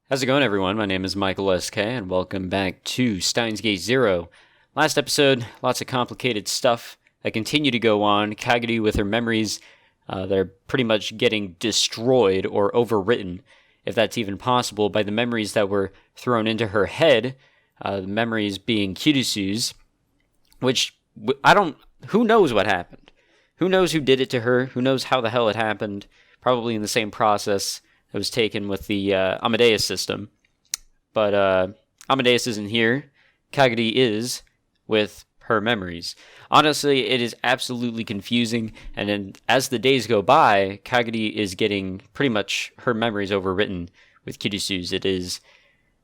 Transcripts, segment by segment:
How's it going, everyone? My name is Michael SK, and welcome back to Steins Gate Zero. Last episode, lots of complicated stuff that continue to go on. Kagari with her memories, they're pretty much getting destroyed or overwritten, if that's even possible, by the memories that were thrown into her head. The memories being Kirisu's, which who knows what happened? Who knows who did it to her? Who knows how the hell it happened? Probably in the same process that was taken with the Amadeus system. But Amadeus isn't here. Kagari is, with her memories. Honestly, it is absolutely confusing, and then as the days go by, Kagari is getting pretty much her memories overwritten with Kirisu's. It is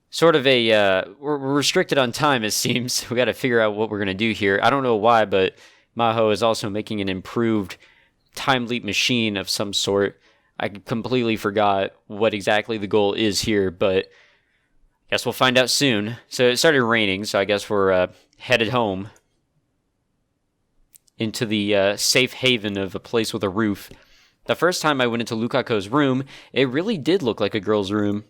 sort of we're restricted on time, it seems. We got to figure out what we're going to do here. I don't know why, but Maho is also making an improved time leap machine of some sort. I completely forgot what exactly the goal is here, but I guess we'll find out soon. So it started raining, so I guess we're headed home into the safe haven of a place with a roof. The first time I went into Lukako's room, it really did look like a girl's room.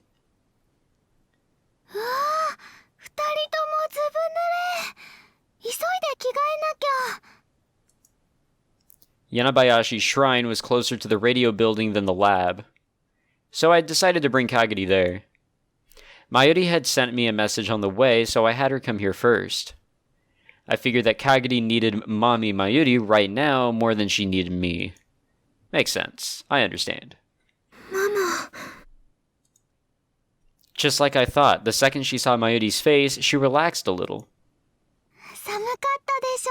Yanabayashi's shrine was closer to the radio building than the lab, so I decided to bring Kagari there. Mayuri had sent me a message on the way, so I had her come here first. I figured that Kagari needed Mommy Mayuri right now more than she needed me. Makes sense. I understand. Mama. Just like I thought, the second she saw Mayuri's face, she relaxed a little. 寒かったでし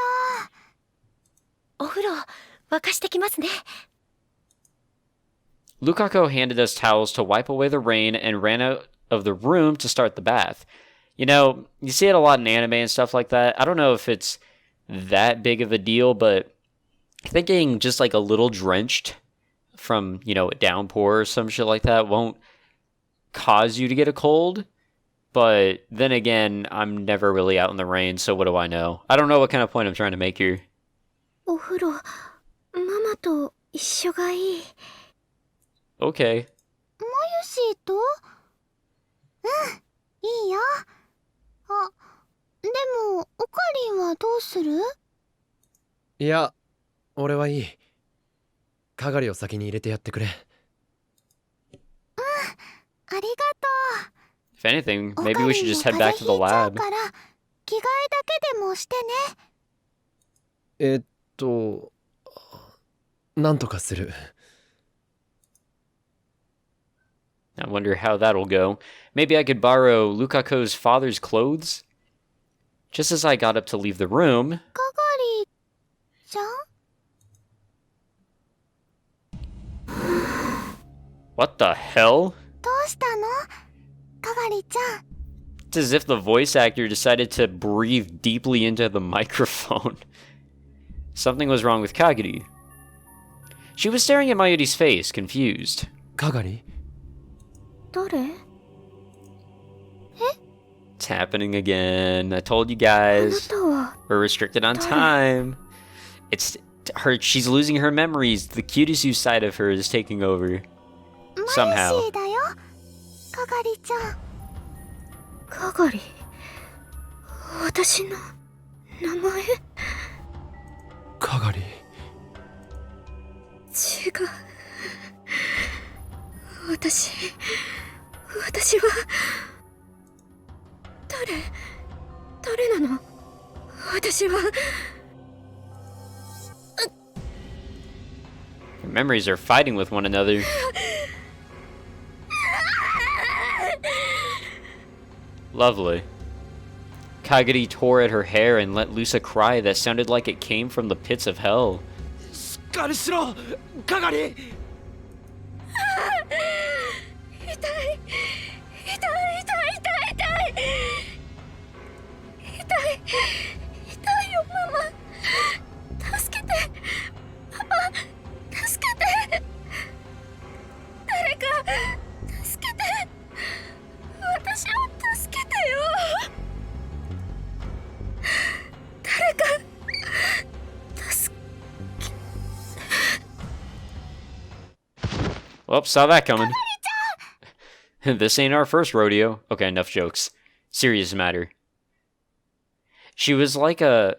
ょ。お風呂沸かしてきますね。Lukako handed us towels to wipe away the rain and ran out of the room to start the bath. You know, you see it a lot in anime and stuff like that. I don't know if it's that big of a deal, but I think getting just like a little drenched from, a downpour or some shit like that won't cause you to get a cold. But then again, I'm never really out in the rain, so what do I know? I don't know what kind of point I'm trying to make here. お風呂、ママと一緒がいい。Okay. マユシーと？いいよ。あ、でも、オカリンはどうする？いや、俺はいい。かがりを先に入れてやってくれ。ありがとう。If anything, maybe we should just head back to the lab. 着替えだけでもしてね。なんとかする。I wonder how that'll go. Maybe I could borrow Lukako's father's clothes? Just as I got up to leave the room... かがりちゃん？ What the hell? どうしたの？かがりちゃん。 It's as if the voice actor decided to breathe deeply into the microphone. Something was wrong with Kagari. She was staring at Mayuri's face, confused. かがり？誰？ It's happening again. I told you guys. あなたは We're restricted on time. It's her. She's losing her memories. The Kirisu side of her is taking over. マユシーだよ。かがりちゃん。かがり。私の名前？かがり。違う。私は誰なの？私は Her memories are fighting with one another. Lovely. Kagari tore at her hair and let loose a cry that sounded like it came from the pits of hell. しっかりしろ、かがり。痛いよママ。助けて。パパ、助けて。誰か助けて。私を助けてよ。誰か助け。Well, saw that coming. This ain't our first rodeo. Okay, enough jokes. Serious matter. She was like a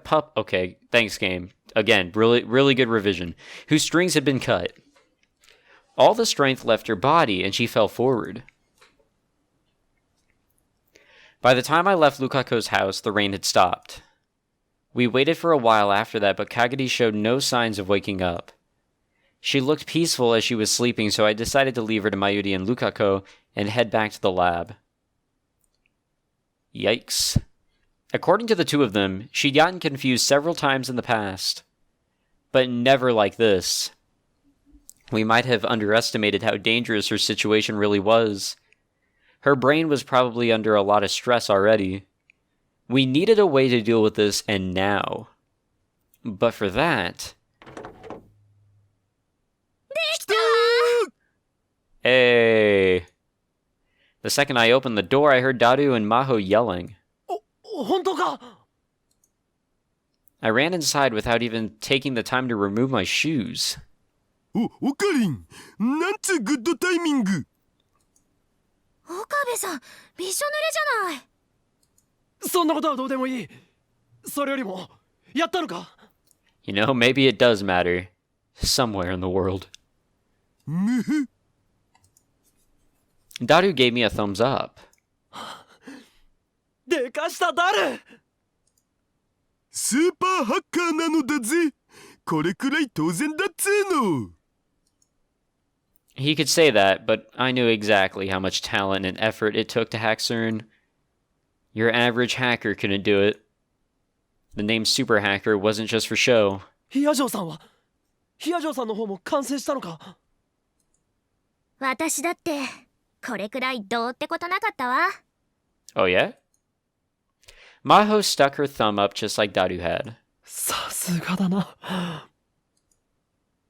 pup. Okay, thanks, game. Again, really good revision. Whose strings had been cut. All the strength left her body, and she fell forward. By the time I left Lukako's house, the rain had stopped. We waited for a while after that, but Kagari showed no signs of waking up. She looked peaceful as she was sleeping, so I decided to leave her to Mayuri and Lukako and head back to the lab. Yikes. According to the two of them, she'd gotten confused several times in the past. But never like this. We might have underestimated how dangerous her situation really was. Her brain was probably under a lot of stress already. We needed a way to deal with this, and now. But for that... Hey! The second I opened the door, I heard Daru and Maho yelling. I ran inside without even taking the time to remove my shoes. Okarin! なんつグッドタイミング! 岡部さん、びしょ濡れじゃない。そんなことはどうでもいい。それよりも、やったのか? You know, maybe it does matter. Somewhere in the world. むふ Daru gave me a thumbs up. でかしたダル! スーパーハッカーなのだぜ。これくらい当然だっつーの。He could say that, but I knew exactly how much talent and effort it took to hack CERN. Your average hacker couldn't do it. The name Super Hacker wasn't just for show. ヒアジョーさんはヒアジョーさんの方も完成したのか? 私だってこれくらいどうってことなかったわ。 Oh yeah? Maho stuck her thumb up just like Daru had. さすがだな。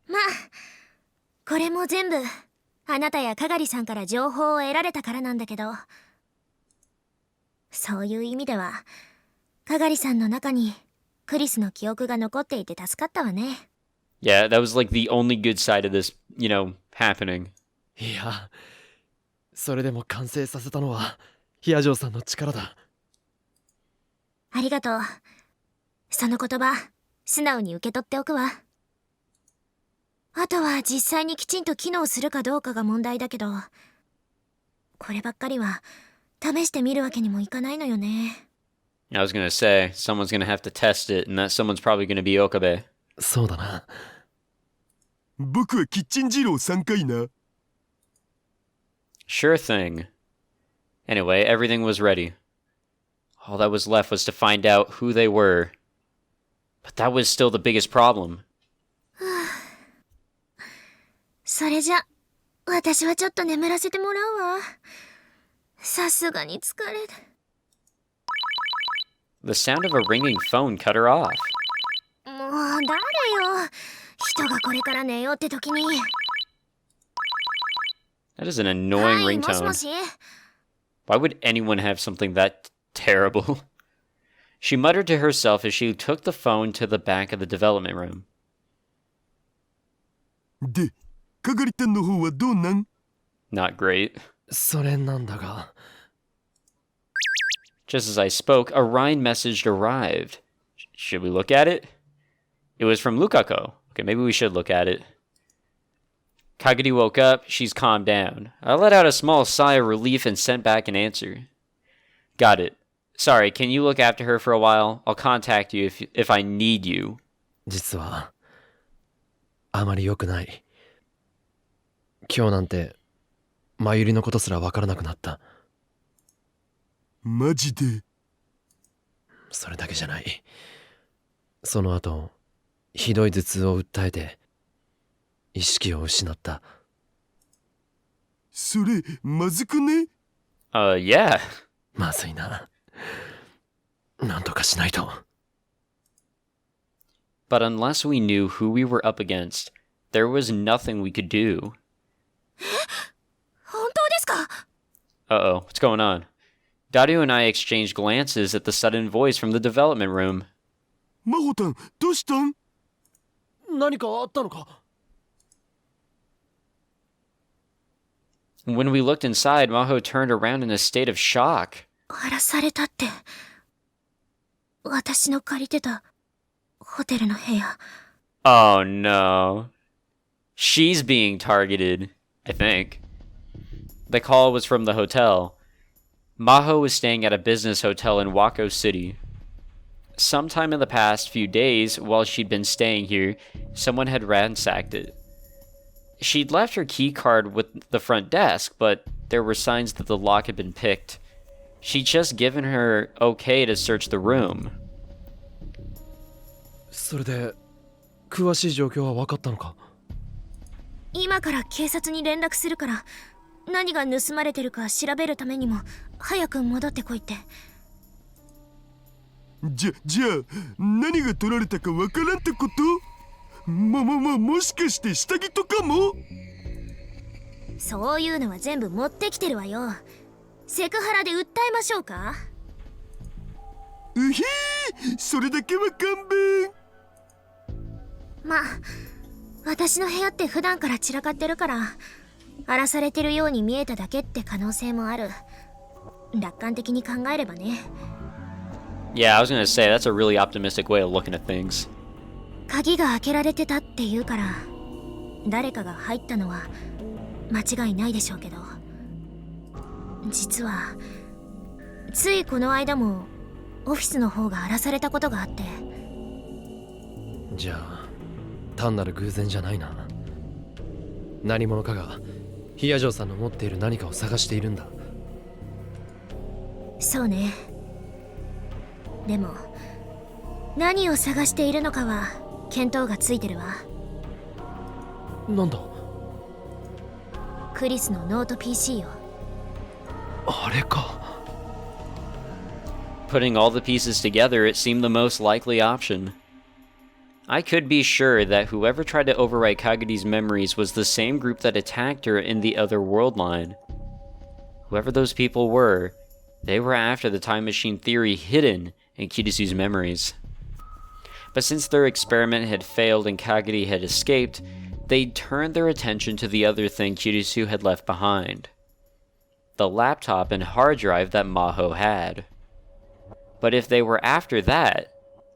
まあ、これも全部あなたやかがりさんから情報を得られたからなんだけど、そういう意味ではかがりさんの中にクリスの記憶が残っていて助かったわね。 Yeah, that was like the only good side of this, happening. いや、それでも完成させたのはヒアジョーさんの力だ。ありがとう。その言葉素直に受け取っておくわ。あとは実際にきちんと機能するかどうかが問題だけど、こればっかりは試してみるわけにもいかないのよね。 I was gonna say, someone's gonna have to test it, and that someone's probably gonna be Okabe. そうだな。僕はキッチン二郎3回な。Sure thing. Anyway, everything was ready. All that was left was to find out who they were. But that was still the biggest problem. それじゃ私はちょっと眠らせてもらうわ。さすがに疲れる。 The sound of a ringing phone cut her off. もう誰よ、人がこれから寝ようって時に。 That is an annoying はい、もし ringtone. もし。 Why would anyone have something that terrible? She muttered to herself as she took the phone to the back of the development room. で、かがりたんの方はどうなん? Not great. それなんだが。Just as I spoke, a Rhine message arrived. Should we look at it? It was from Lukako. Okay, maybe we should look at it. Kagari woke up. She's calmed down. I let out a small sigh of relief and sent back an answer. Got it. Sorry, can you look after her for a while? I'll contact you if I need you. 実はあまり良くない。今日なんてマユリのことすらわからなくなった。マジで? それだけじゃない。その後ひどい頭痛を訴えて意識を失った。それまずくね? Yeah. まずいな。なんとかしないと。But unless we knew who we were up against, there was nothing we could do. 本当ですか? Uh-oh, what's going on? Daru and I exchanged glances at the sudden voice from the development room. マホタン、どうしたん? 何かあったのか? When we looked inside, Maho turned around in a state of shock. 荒らされたって。私の借りてたホテルの部屋。Oh no. She's being targeted, I think. The call was from the hotel. Maho was staying at a business hotel in Wako City. Sometime in the past few days, while she'd been staying here, someone had ransacked it. She'd left her key card with the front desk, but there were signs that the lock had been picked. She'd just given her okay to search the room. それで詳しい状況は分かったのか？今から警察に連絡するから、何が盗まれてるか調べるためにも早く戻ってこいって。じゃあ何が取られたかわからんってこと？もしかして下着とかも？そういうのは全部持ってきてるわよ。セクハラで訴えましょうか？うひー、それだけは勘弁。まあ、私の部屋って普段から散らかってるから荒らされてるように見えただけって可能性もある。楽観的に考えればね。Yeah, I was gonna say, that's a really optimistic way of looking at things. 鍵が開けられてたって言うから誰かが入ったのは間違いないでしょうけど、実はついこの間もオフィスの方が荒らされたことがあって。じゃあ単なる偶然じゃないな。何者かがヒヤジョーさんの持っている何かを探しているんだ。そうね。でも何を探しているのかは見当がついてるわ。なんだ？クリスのノート PC よ。あれか。Putting all the pieces together, it seemed the most likely option. I could be sure that whoever tried to overwrite Kagari's memories was the same group that attacked her in the other world line. Whoever those people were, they were after the time machine theory hidden in Kirisu's memories. But since their experiment had failed and Kagari had escaped, they'd turned their attention to the other thing Kirisu had left behind. The laptop and hard drive that Maho had. But if they were after that,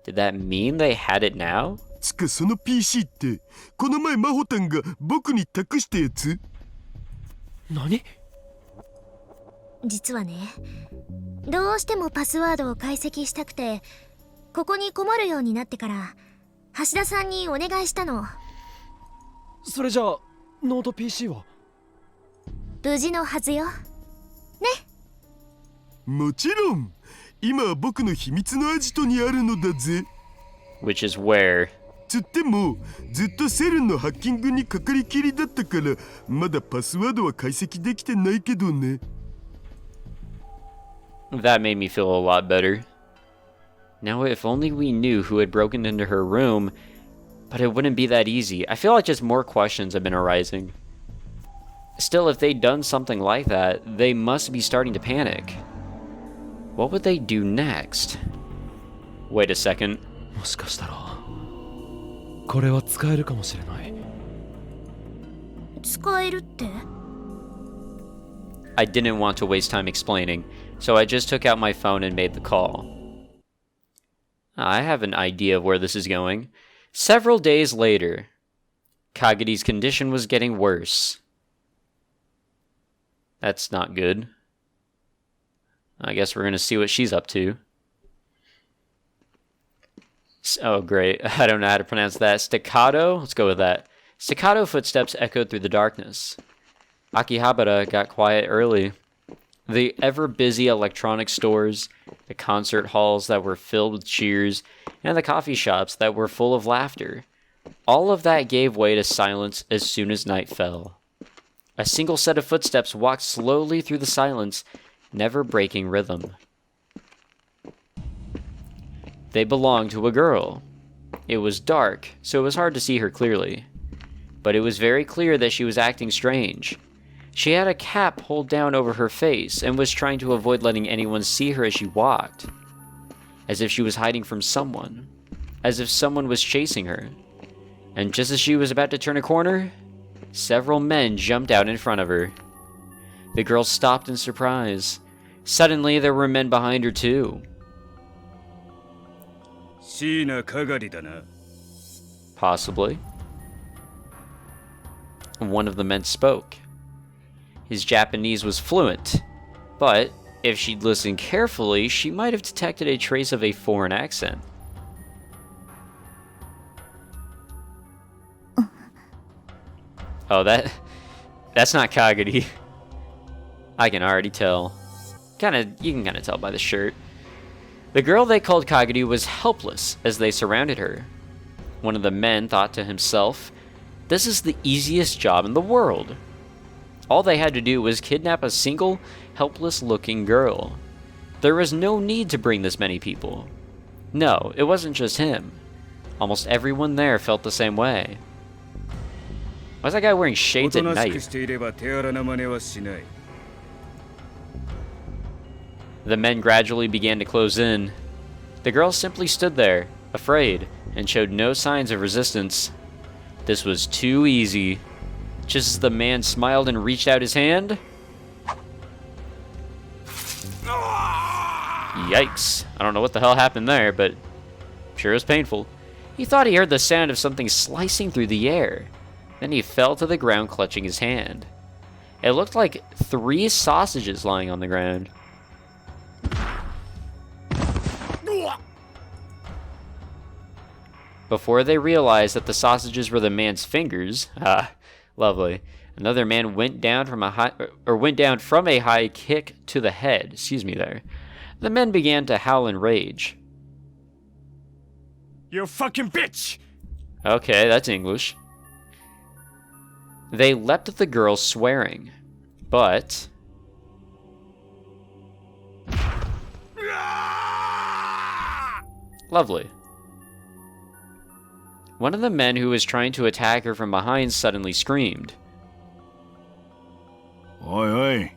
did that mean they had it now? つかその PC ってこの前マホタンが僕に託したやつ？何？実はね、どうしてもパスワードを解析したくてここにこもるようになってから橋田さんにお願いしたの。それじゃあノート PC は？無事のはずよ。ね？もちろん。今は僕の秘密のアジトにあるのだぜ。Which is where? つってもずっとセルンのハッキングにかかりきりだったからまだパスワードは解析できてないけどね。That made me feel a lot better. Now if only we knew who had broken into her room, but it wouldn't be that easy. I feel like just more questions have been arising. Still, if they'd done something like that, they must be starting to panic. What would they do next? Wait a second. もしかしたらこれは使えるかもしれない。使えるって？ I didn't want to waste time explaining, so I just took out my phone and made the call. I have an idea of where this is going. Several days later, Kagari's condition was getting worse. That's not good. I guess we're gonna see what she's up to. Oh, great. I don't know how to pronounce that. Staccato? Let's go with that. Staccato footsteps echoed through the darkness. Akihabara got quiet early. The ever-busy electronic stores, the concert halls that were filled with cheers, and the coffee shops that were full of laughter. All of that gave way to silence as soon as night fell. A single set of footsteps walked slowly through the silence, never breaking rhythm. They belonged to a girl. It was dark, so it was hard to see her clearly. But it was very clear that she was acting strange. She had a cap pulled down over her face and was trying to avoid letting anyone see her as she walked. As if she was hiding from someone. As if someone was chasing her. And just as she was about to turn a corner, several men jumped out in front of her. The girl stopped in surprise. Suddenly, there were men behind her too. 椎名Kagariだな。 Possibly. One of the men spoke. His Japanese was fluent, but if she'd listened carefully, she might have detected a trace of a foreign accent. Oh, that's not Kagari. I can already tell. You can kind of tell by the shirt. The girl they called Kagari was helpless as they surrounded her. One of the men thought to himself, this is the easiest job in the world. All they had to do was kidnap a single, helpless-looking girl. There was no need to bring this many people. No, it wasn't just him. Almost everyone there felt the same way. Why is that guy wearing shades at おとなしく night? していれば手荒な真似はしない。 The men gradually began to close in. The girl simply stood there, afraid, and showed no signs of resistance. This was too easy. Just as the man smiled and reached out his hand... Yikes. I don't know what the hell happened there, but sure it was painful. He thought he heard the sound of something slicing through the air. Then he fell to the ground clutching his hand. It looked like 3 sausages lying on the ground. Before they realized that the sausages were the man's fingers, lovely. Another man went down from a high kick to the head. Excuse me there. The men began to howl in rage. You fucking bitch! Okay, that's English. They leapt at the girl, swearing, but lovely. One of the men who was trying to attack her from behind suddenly screamed. おいおい、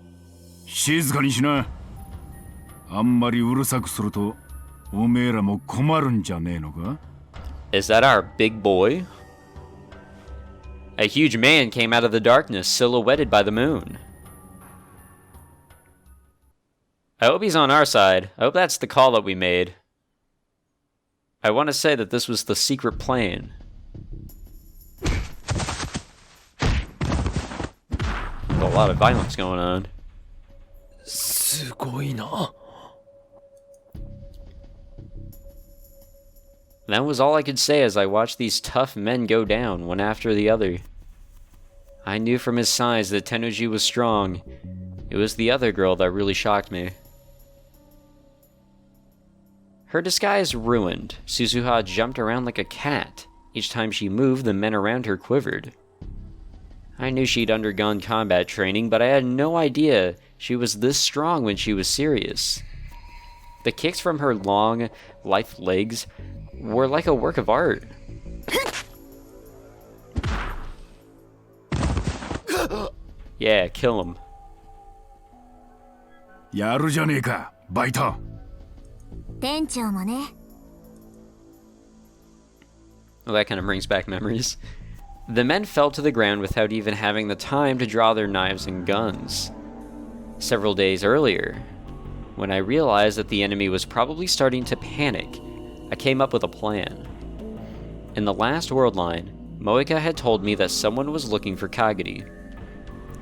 静かにしな。あんまりうるさくすると、おめえらも困るんじゃねえのか? Is that our big boy? A huge man came out of the darkness, silhouetted by the moon. I hope he's on our side. I hope that's the call that we made. I want to say that this was the secret plan. A lot of violence going on. すごいな。 That was all I could say as I watched these tough men go down, one after the other. I knew from his size that Tennoji was strong. It was the other girl that really shocked me. Her disguise ruined, Suzuha jumped around like a cat. Each time she moved, the men around her quivered. I knew she'd undergone combat training, but I had no idea she was this strong when she was serious. The kicks from her long, lithe legs were like a work of art. Yeah, kill him. やるじゃねえか、バイト。店長もね。 Well, that kind of brings back memories. The men fell to the ground without even having the time to draw their knives and guns. Several days earlier, when I realized that the enemy was probably starting to panic, I came up with a plan. In the last world line, Moika had told me that someone was looking for Kagari.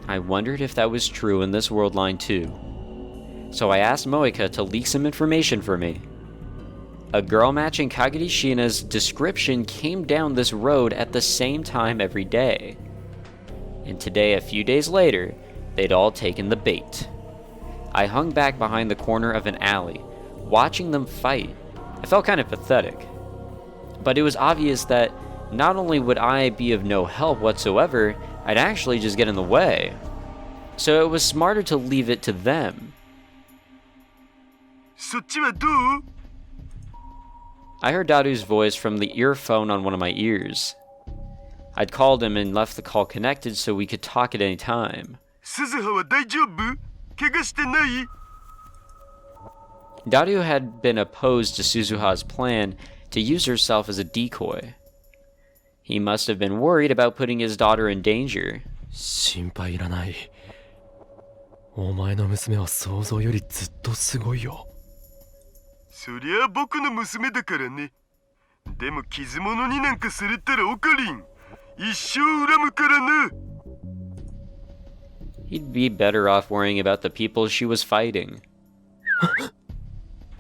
I wondered if that was true in this world line too. So I asked Moika to leak some information for me. A girl matching Kagari Shina's description came down this road at the same time every day. And today, a few days later, they'd all taken the bait. I hung back behind the corner of an alley, watching them fight. I felt kind of pathetic. But it was obvious that not only would I be of no help whatsoever, I'd actually just get in the way. So it was smarter to leave it to them. そっちはどう? I heard Daru's voice from the earphone on one of my ears. I'd called him and left the call connected so we could talk at any time. 鈴葉は大丈夫? 怪我してない? Daru had been opposed to Suzuha's plan to use herself as a decoy. He must have been worried about putting his daughter in danger. 心配いらない。お前の娘は想像よりずっとすごいよ。そりゃ僕の娘だからね。でも傷物になんかされたらオカリン一生恨むからな。 He'd be better off worrying about the people she was fighting.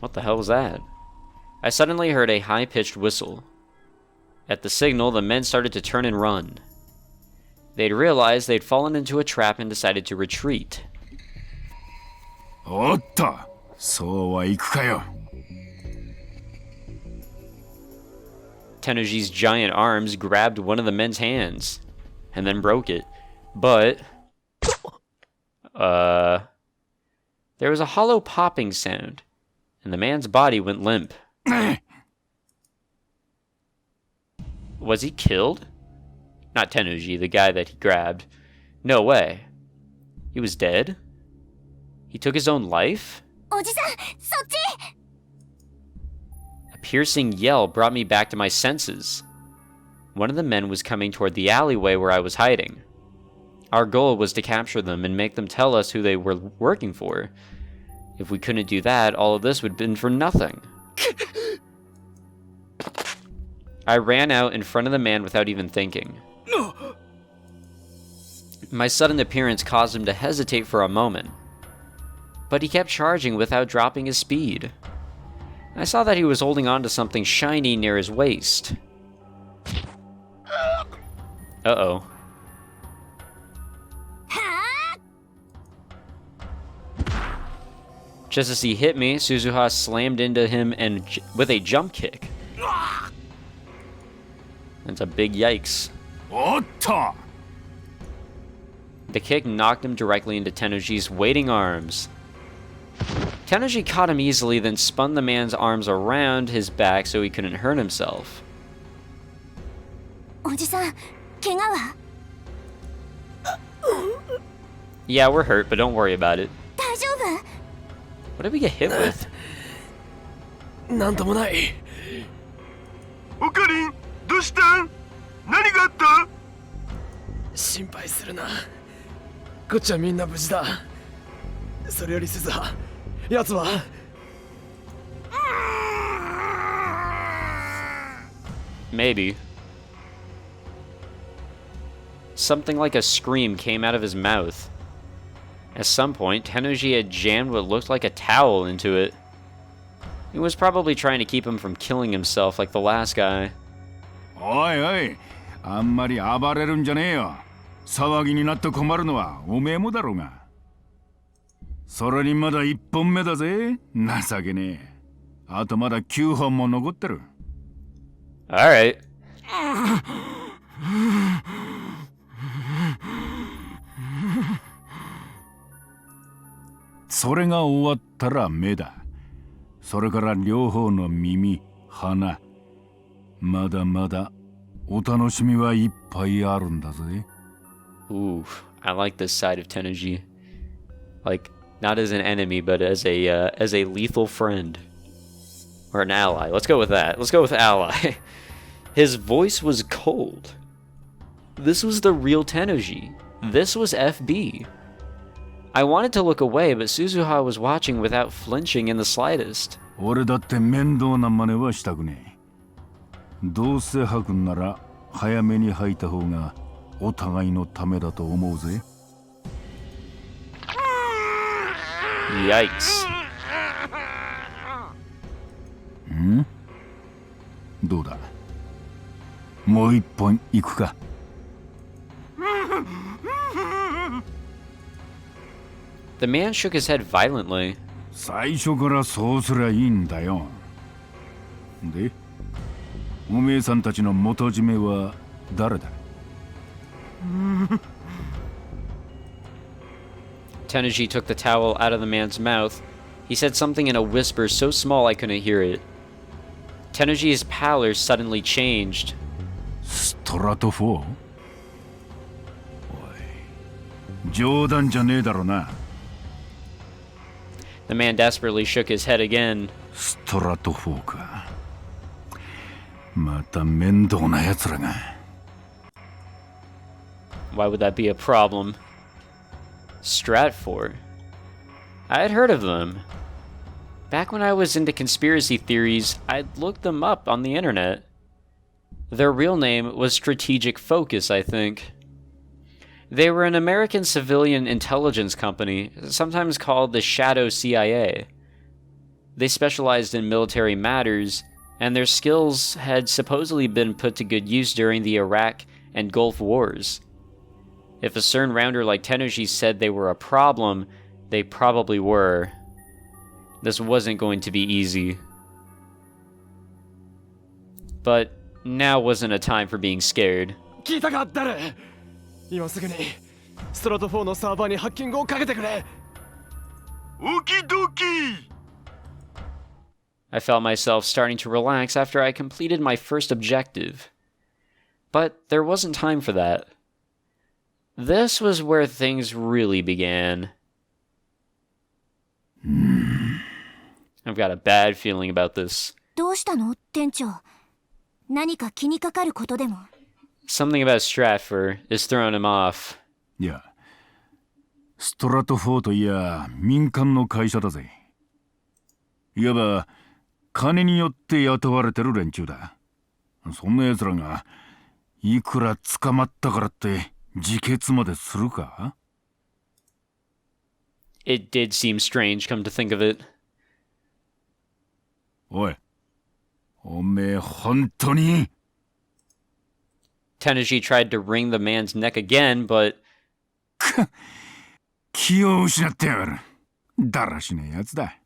What the hell was that? I suddenly heard a high-pitched whistle. At the signal, the men started to turn and run. They'd realized they'd fallen into a trap and decided to retreat. おっと、そうはいくかよ。Tenoji's giant arms grabbed one of the men's hands, and then broke it. But, there was a hollow popping sound, and the man's body went limp. Was he killed? Not Tenoji, the guy that he grabbed. No way. He was dead? He took his own life? おじさん、そっち。 A piercing yell brought me back to my senses. One of the men was coming toward the alleyway where I was hiding. Our goal was to capture them and make them tell us who they were working for. If we couldn't do that, all of this would have been for nothing. I ran out in front of the man without even thinking. My sudden appearance caused him to hesitate for a moment, but he kept charging without dropping his speed. I saw that he was holding on to something shiny near his waist. Uh-oh. Just as he hit me, Suzuha slammed into him and with a jump kick. That's a big yikes. おっと。 The kick knocked him directly into Tenoji's waiting arms. Tenoji caught him easily, then spun the man's arms around his back so he couldn't hurt himself. おじさん、怪我は？ Yeah, we're hurt, but don't worry about it. 大丈夫？ What did we get hit with? なんともない。オカリン、どうしたん？何があった？心配するな。こっちはみんな無事だ。それより鈴葉、奴は。Maybe. Something like a scream came out of his mouth. At some point, Tenoji had jammed what looked like a towel into it. He was probably trying to keep him from killing himself like the last guy. おいおい、あんまり暴れるんじゃねえよ。騒ぎになって困るのはおめえもだろうが。それにまだ1本目だぜ。情けねえ。あとまだ9本も残ってる。Alright. それが終わったら目だ。それから両方の耳、鼻。まだまだお楽しみはいっぱいあるんだぜ。Ooh, I like this side of Tenoji. Like, not as an enemy, but as a lethal friend. Or an ally. Let's go with that. Let's go with ally. His voice was cold. This was the real Tenoji. This was FB. I wanted to look away, but Suzuha was watching without flinching in the slightest. 俺だって面倒な真似はしたくねえ。どうせ吐くんなら早めに吐いた方がお互いのためだと思うぜ。Yikes. ん？どうだ？もう一本行くか。The man shook his head violently. 最初からそうすりゃいいんだよ。で、おめえさんたちの元締めは誰だ？ Tenoji took the towel out of the man's mouth. He said something in a whisper so small I couldn't hear it. Tenoji's pallor suddenly changed. ストラト4？おい、冗談じゃねえだろな。The man desperately shook his head again. ストラト4か。また面倒な奴らが。Why would that be a problem? Stratfor? I had heard of them. Back when I was into conspiracy theories, I'd looked them up on the internet. Their real name was Strategic Focus, I think. They were an American civilian intelligence company, sometimes called the Shadow CIA. They specialized in military matters, and their skills had supposedly been put to good use during the Iraq and Gulf Wars. If a CERN rounder like Tenoshi said they were a problem, they probably were. This wasn't going to be easy. But now wasn't a time for being scared. 聞いたか誰今すぐにストラト4のサーバーにハッキングをかけてくれオキドキ I felt myself starting to relax after I completed my first objective. But there wasn't time for that. This was where things really began. I've got a bad feeling about this. どうしたの店長。何か気にかかることでも。Something about Stratfor is throwing him off. いや、ストラト4といや民間の会社だぜ。いわば金によって雇われてる連中だ。そんな奴らがいくら捕まったからって自決までするか？ It did seem strange, come to think of it. おい、おめえ本当にTenoshi tried to wring the man's neck again, but 気を失ってやがる。だらしねえやつだ。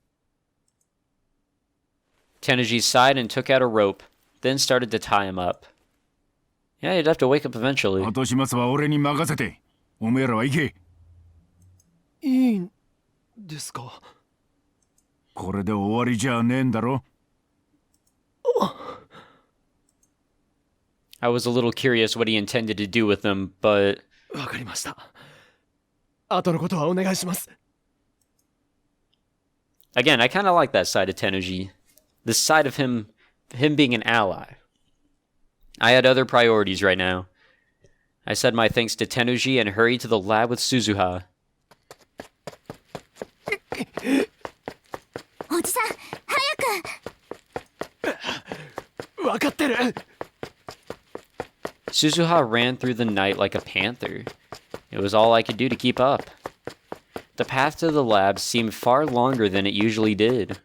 Tenoshi sighed and took out a rope, then started to tie him up. Yeah, he'd have to wake up eventually. 後始末は俺に任せて、おめえらは行け。いいんですか？これで終わりじゃねえんだろ。I was a little curious what he intended to do with them, but わかりました。後のことはお願いします。again, I kind of like that side of Tenoshi. The side of him being an ally. I had other priorities right now. I said my thanks to Tenoshi and hurried to the lab with Suzuha. おじさん、早く。わかってる。Suzuha ran through the night like a panther. It was all I could do to keep up. The path to the lab seemed far longer than it usually did.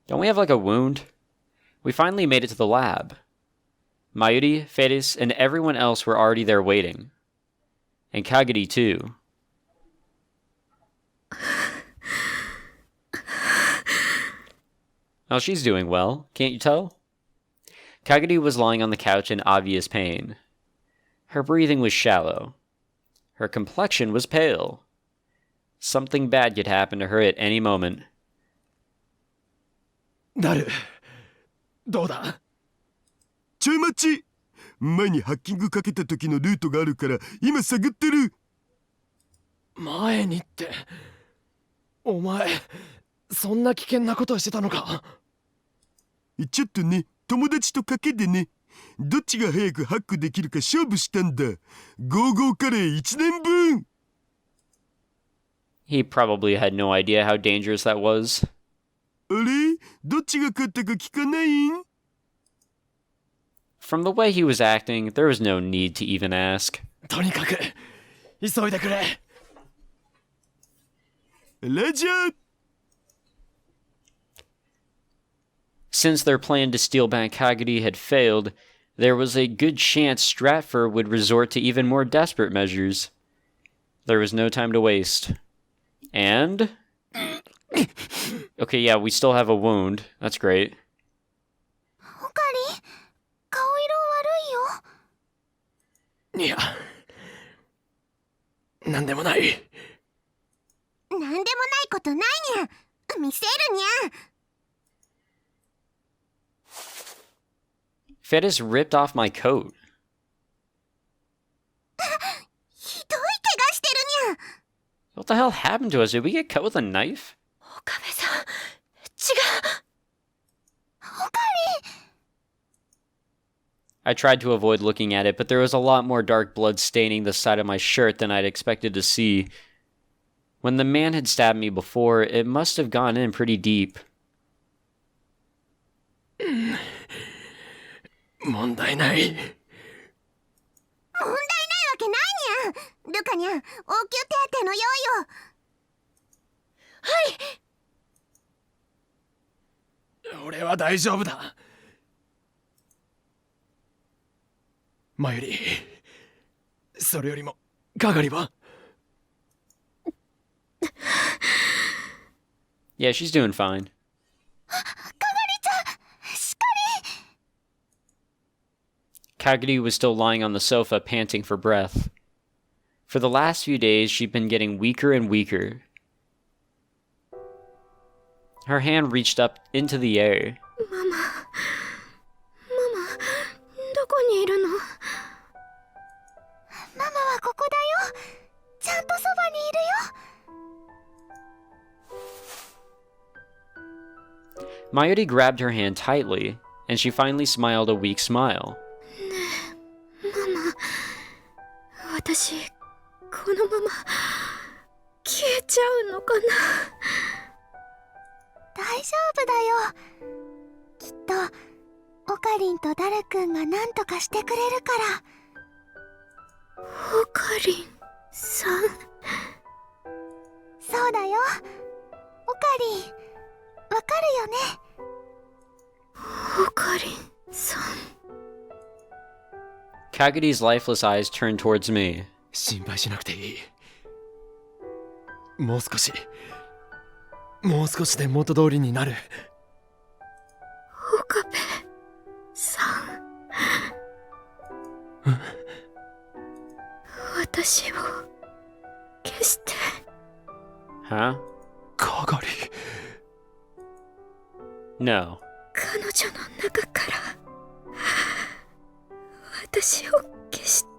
Don't we have like a wound? We finally made it to the lab. Mayuri, Fedis, and everyone else were already there waiting. And Kagari too. Oh, she's doing well, can't you tell? Kagari was lying on the couch in obvious pain. Her breathing was shallow. Her complexion was pale. Something bad could happen to her at any moment. なる。どうだ？ちょい待ち。前にハッキングかけた時のルートがあるから今探ってる。前にって。お前、そんな危険なことをしてたのか？ちょっとね、友達と賭けでね、どっちが早くハックできるか勝負したんだ。ゴーゴーカレー1年分。He probably had no idea how dangerous that was. あれ？どっちが勝ったか聞かないん？ From the way he was acting, there was no need to even ask. とにかく、急いでくれ。ラジャー。 Since their plan to steal back Kagari had failed, there was a good chance Stratfor would resort to even more desperate measures. There was no time to waste. And... Okay, yeah, we still have a wound. That's great. おかり、顔色悪いよ。いや、なんでもない。なんでもないことないにゃ。見せるにゃ。Fedis ripped off my coat. ひどい怪我してるにゃ。 What the hell happened to us? Did we get cut with a knife? 岡部さん、違う。おかり。 I tried to avoid looking at it, but there was a lot more dark blood staining the side of my shirt than I'd expected to see. When the man had stabbed me before, it must have gone in pretty deep. 問題ない。問題ないわけないにゃん。ルカにゃん、応急手当の用意を。はい。俺は大丈夫だ。マユリ、それよりもカガリは？ Yeah, she's doing fine. Kagari was still lying on the sofa, panting for breath. For the last few days, she'd been getting weaker and weaker. Her hand reached up into the air. ママ、どこにいるの？ママはここだよ。ちゃんとそばにいるよ。Mayuri grabbed her hand tightly, and she finally smiled a weak smile. ママ、私、このまま消えちゃうのかな。大丈夫だよ。きっとオカリンとダルくんが何とかしてくれるから。オカリンさん。そうだよ。オカリン、わかるよね。オカリンさん。Kagari's lifeless eyes turned towards me. 心配しなくていい。もう少しで元通りになる。岡部さん。私を消して。Huh? カガリ。No. 彼女の中から私を消して。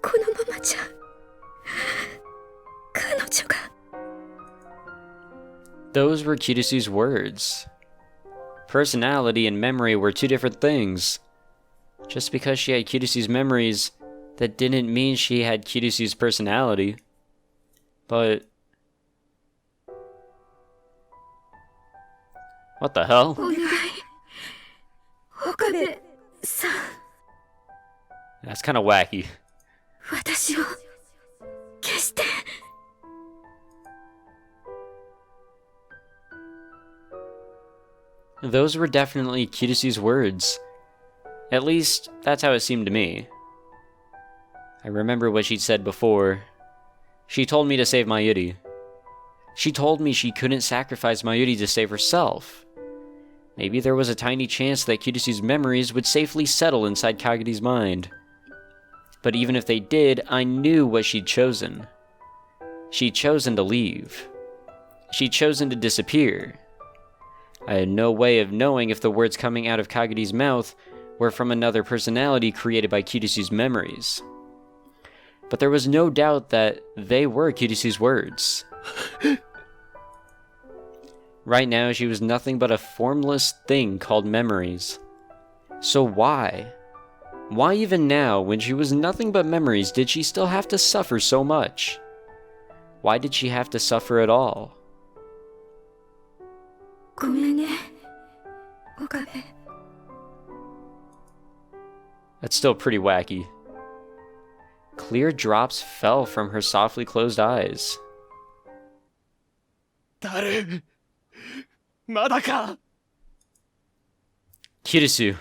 このままじゃ彼女が。 Those were Kirisu's words. Personality and memory were two different things. Just because she had Kirisu's memories, that didn't mean she had Kirisu's personality. But... what the hell? お願い、岡部さん。 That's kind of wacky. 私を消して。 Those were definitely Kirisu's words. At least, that's how it seemed to me. I remember what she'd said before. She told me to save Mayuri. She told me she couldn't sacrifice Mayuri to save herself. Maybe there was a tiny chance that Kirisu's memories would safely settle inside Kagari's mind. But even if they did, I knew what she'd chosen. She'd chosen to leave. She'd chosen to disappear. I had no way of knowing if the words coming out of Kagari's mouth were from another personality created by Kirisu's memories. But there was no doubt that they were Kirisu's words. Right now, she was nothing but a formless thing called memories. So why? Why even now, when she was nothing but memories, did she still have to suffer so much? Why did she have to suffer at all? ごめんね、岡部。 That's still pretty wacky. Clear drops fell from her softly closed eyes. 誰？まだか？ Kirisu.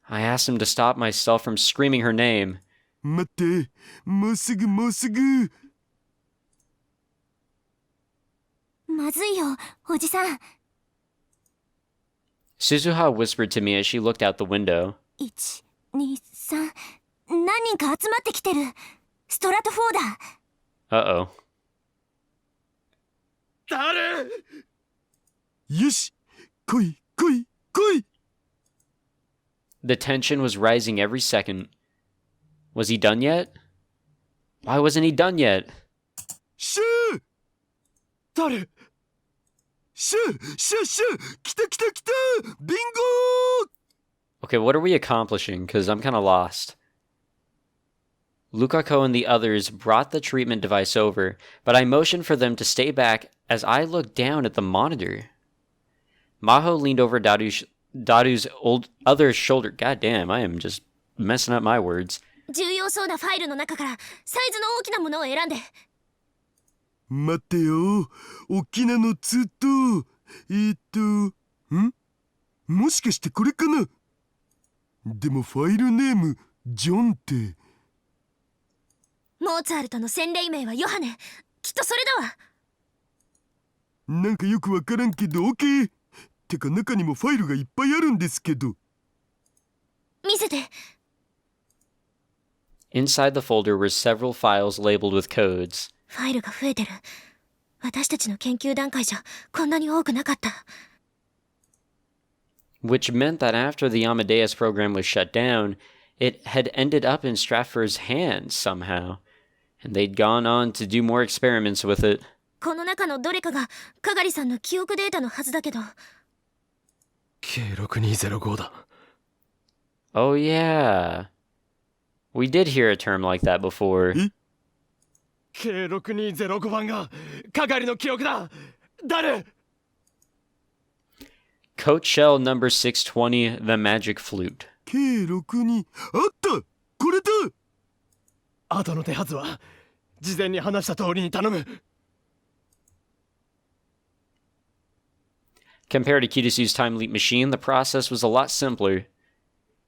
I asked him to stop myself from screaming her name. 待って、もうすぐ。まずいよ、おじさん。 Suzuha whispered to me as she looked out the window. 1、2、3、何人か集まってきてる。ストラト4だ。Uh-oh. 誰？よし、来い。 The tension was rising every second. Was he done yet? Why wasn't he done yet? シュー！誰？シュー！来たビンゴー！ Okay, what are we accomplishing? Because I'm kind of lost. Lukako and the others brought the treatment device over, but I motioned for them to stay back as I looked down at the monitor. Maho leaned over Daru's other shoulder. God damn, I am just messing up my words. 重要そうなファイルの中からサイズの大きなものを選んで。待ってよ。大きなの2と、もしかしてこれかな。でもファイルネーム、ジョンって。モーツァルトの洗礼名はヨハネ。きっとそれだわ。なんかよくわからんけど OK。てか中にもファイルがいっぱいあるんですけど。見せて。Inside the folder were several files labeled with codes. ファイルが増えてる。私たちの研究段階じゃこんなに多くなかった。Which meant that after the Amadeus program was shut down, it had ended up in Stratford's hands somehow, and they'd gone on to do more experiments with it. この中のどれかがカガリさんの記憶データのはずだけど。K6205 だ。Oh yeah. We did hear a term like that before. K6205 番がかがりの記憶だ。誰？ Coat shell number 620, the magic flute. K62 あった。これだ。後の手はずは事前に話した通りに頼む。Compared to Kirisu's time leap machine, the process was a lot simpler.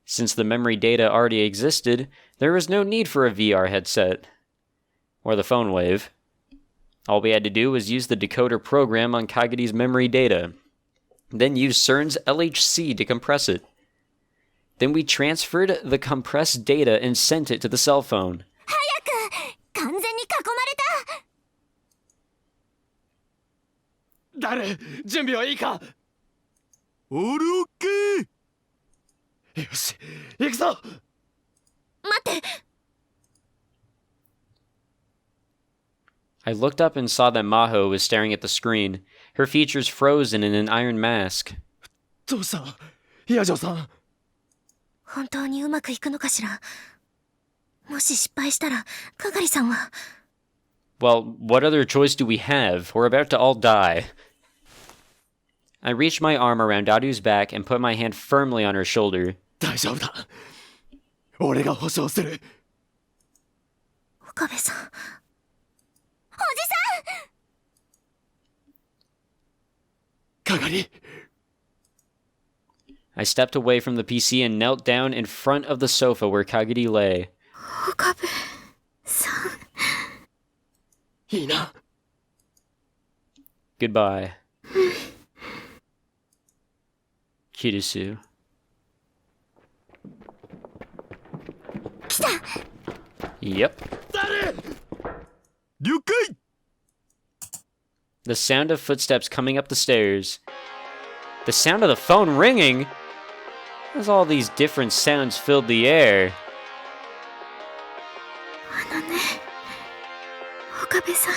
Since the memory data already existed, there was no need for a VR headset. Or the phone wave. All we had to do was use the decoder program on Kagari's memory data. Then use CERN's LHC to compress it. Then we transferred the compressed data and sent it to the cell phone. 早く！完全に囲まれた！誰？準備はいいか？オールオッケー。よし、行くぞ！待って！ I looked up and saw that Maho was staring at the screen, her features frozen in an iron mask. どうした？ヒジョさん。本当にうまくいくのかしら。もし失敗したら、カガリさんは。Well, what other choice do we have? We're about to all die. I reached my arm around Daru's back and put my hand firmly on her shoulder. 大丈夫だ。俺が保証する。岡部さん。おじさん！かがり。I stepped away from the PC and knelt down in front of the sofa where Kagari lay. 岡部さん。いいな。Goodbye. Kirisu. 来た！ Yep. 了解！ The sound of footsteps coming up the stairs. The sound of the phone ringing? As all these different sounds filled the air. あのね、岡部さん。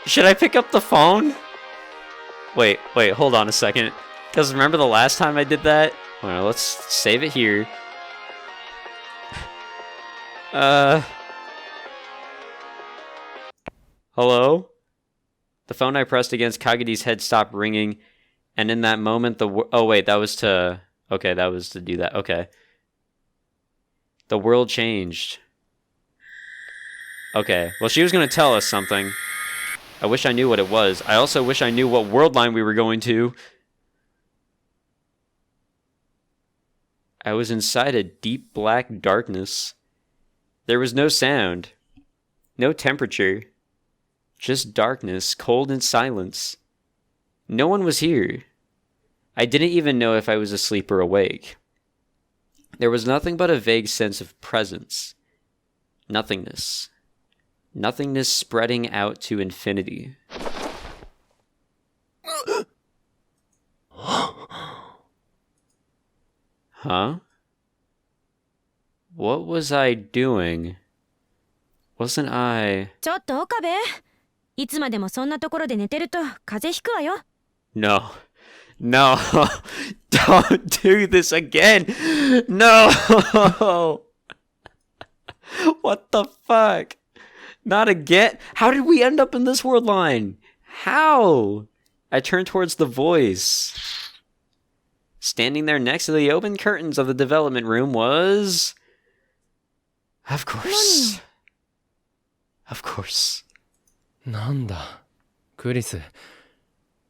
Should I pick up the phone? Wait, hold on a second. Because remember the last time I did that? Alright, let's save it here. Hello? The phone I pressed against Kagari's head stopped ringing, and in that moment oh wait, that was to... Okay, that was to do that. Okay. The world changed. Okay, well she was gonna tell us something. I wish I knew what it was. I also wish I knew what world line we were going to. I was inside a deep black darkness. There was no sound. No temperature. Just darkness, cold and silence. No one was here. I didn't even know if I was asleep or awake. There was nothing but a vague sense of presence. Nothingness. Nothingness spreading out to infinity. Huh? What was I doing? Wasn't I... ちょっと岡部、いつまでもそんなところで寝てると風邪ひくわよ。 No. No. Don't do this again. No. What the fuck? Not again? How did we end up in this world line? How? I turned towards the voice. Standing there next to the open curtains of the development room was... Of course. Of course. なんだ、クリス、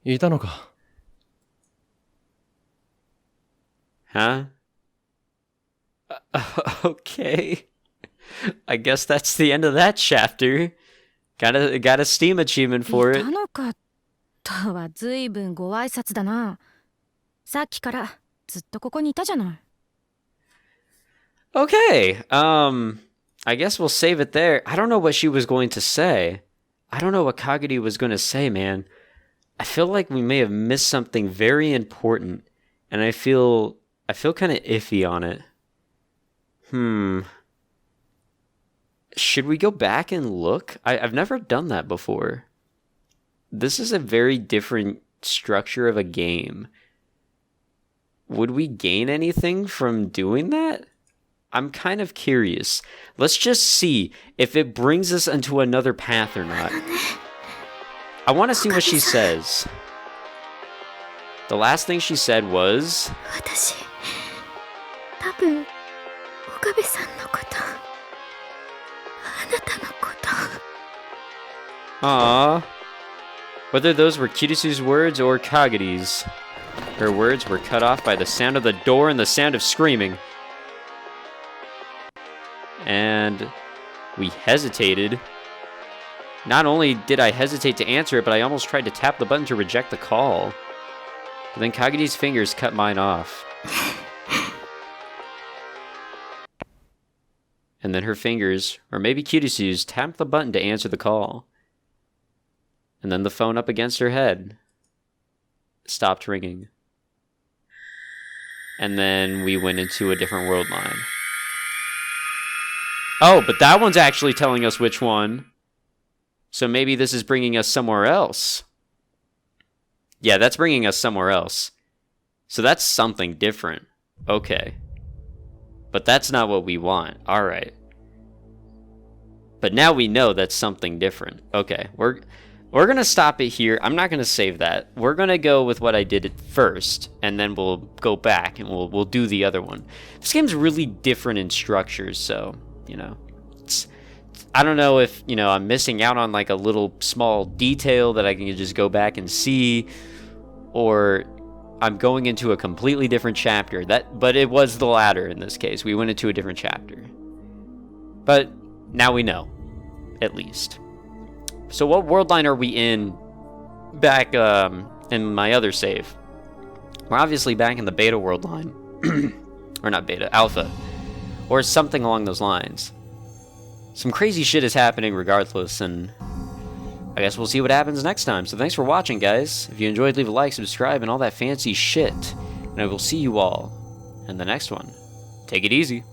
いたのか。Huh? Okay. I guess that's the end of that chapter. Got a Steam achievement for い it. たのかとはずいぶんご挨拶だな。さっきからずっとここにいたじゃない。Okay. I guess we'll save it there. I don't know what she was going to say. I don't know what Kagari was going to say, man. I feel like we may have missed something very important, and I feel kind of iffy on it. Should we go back and look? I've never done that before. This is a very different structure of a game. Would we gain anything from doing that? I'm kind of curious. Let's just see if it brings us into another path or not. I want to see what she says. The last thing she said was... 私多分岡部さんのことあなたのこと Aww. Whether those were Kirisu's words or Kagari's, her words were cut off by the sound of the door and the sound of screaming. And we hesitated. Not only did I hesitate to answer it, but I almost tried to tap the button to reject the call. But then Kagari's fingers cut mine off. And then her fingers, or maybe Kirisu's, tapped the button to answer the call. And then the phone up against her head stopped ringing. And then we went into a different world line. Oh, but that one's actually telling us which one. So maybe this is bringing us somewhere else. Yeah, that's bringing us somewhere else. So that's something different. Okay. But that's not what we want. Alright. But now we know that's something different. Okay, we're gonna stop it here. I'm not gonna save that. We're gonna go with what I did at first, and then we'll go back and we'll do the other one. This game's really different in structures, so, you know, I don't know if, you know, I'm missing out on like a little small detail that I can just go back and see, or I'm going into a completely different chapter. But it was the latter in this case. We went into a different chapter. But now we know, at least. So what world line are we in back in my other save? We're obviously back in the beta world line. Or not beta, alpha. Or something along those lines. Some crazy shit is happening regardless, and I guess we'll see what happens next time. So thanks for watching, guys. If you enjoyed, leave a like, subscribe, and all that fancy shit. And I will see you all in the next one. Take it easy.